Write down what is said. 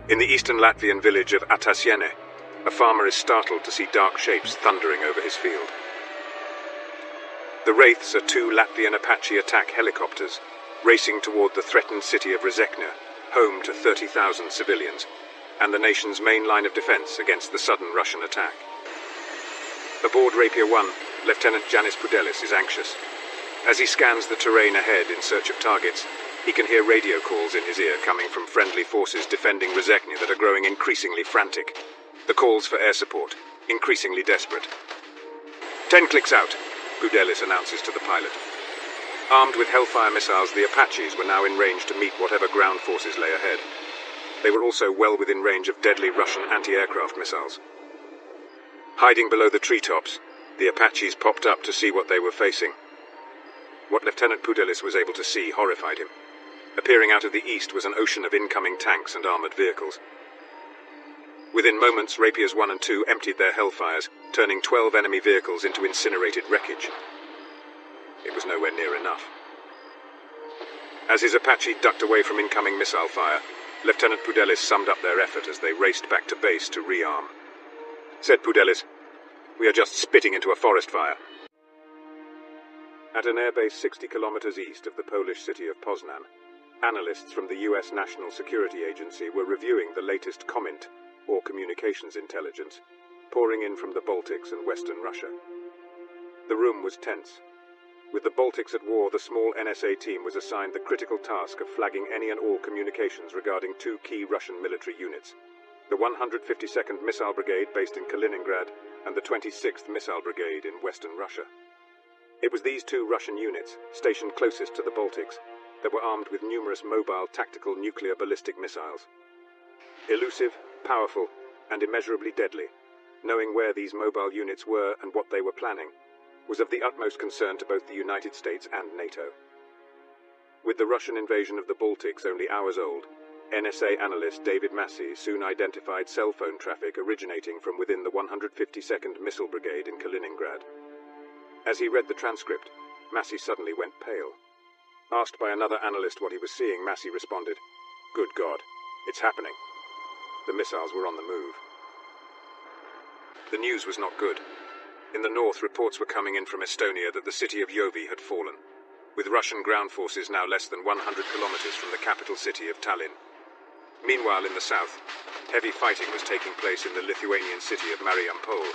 In the eastern Latvian village of Atasiene, a farmer is startled to see dark shapes thundering over his field. The Wraiths are two Latvian Apache attack helicopters racing toward the threatened city of Rezekne, home to 30,000 civilians, and the nation's main line of defense against the sudden Russian attack. Aboard Rapier 1, Lieutenant Janis Pudelis is anxious. As he scans the terrain ahead in search of targets, he can hear radio calls in his ear coming from friendly forces defending Rezekne that are growing increasingly frantic. The calls for air support, increasingly desperate. 10 clicks out, Pudelis announces to the pilot. Armed with Hellfire missiles, the Apaches were now in range to meet whatever ground forces lay ahead. They were also well within range of deadly Russian anti-aircraft missiles. Hiding below the treetops, the Apaches popped up to see what they were facing. What Lieutenant Pudelis was able to see horrified him. Appearing out of the east was an ocean of incoming tanks and armored vehicles. Within moments, Rapiers 1 and 2 emptied their Hellfires, turning 12 enemy vehicles into incinerated wreckage. It was nowhere near enough. As his Apache ducked away from incoming missile fire, Lieutenant Pudelis summed up their effort as they raced back to base to rearm. Said Pudelis, "We are just spitting into a forest fire." At an airbase 60 kilometers east of the Polish city of Poznan, analysts from the US National Security Agency were reviewing the latest COMINT, or communications intelligence, pouring in from the Baltics and Western Russia. The room was tense. With the Baltics at war, the small NSA team was assigned the critical task of flagging any and all communications regarding two key Russian military units, the 152nd Missile Brigade based in Kaliningrad and the 26th Missile Brigade in Western Russia. It was these two Russian units, stationed closest to the Baltics, that were armed with numerous mobile tactical nuclear ballistic missiles. Elusive, powerful, and immeasurably deadly, knowing where these mobile units were and what they were planning was of the utmost concern to both the United States and NATO. With the Russian invasion of the Baltics only hours old, NSA analyst David Massey soon identified cell phone traffic originating from within the 152nd Missile Brigade in Kaliningrad. As he read the transcript, Massey suddenly went pale. Asked by another analyst what he was seeing, Massey responded, "Good God, it's happening." The missiles were on the move. The news was not good. In the north, reports were coming in from Estonia that the city of Jovi had fallen, with Russian ground forces now less than 100 kilometers from the capital city of Tallinn. Meanwhile, in the south, heavy fighting was taking place in the Lithuanian city of Mariupol,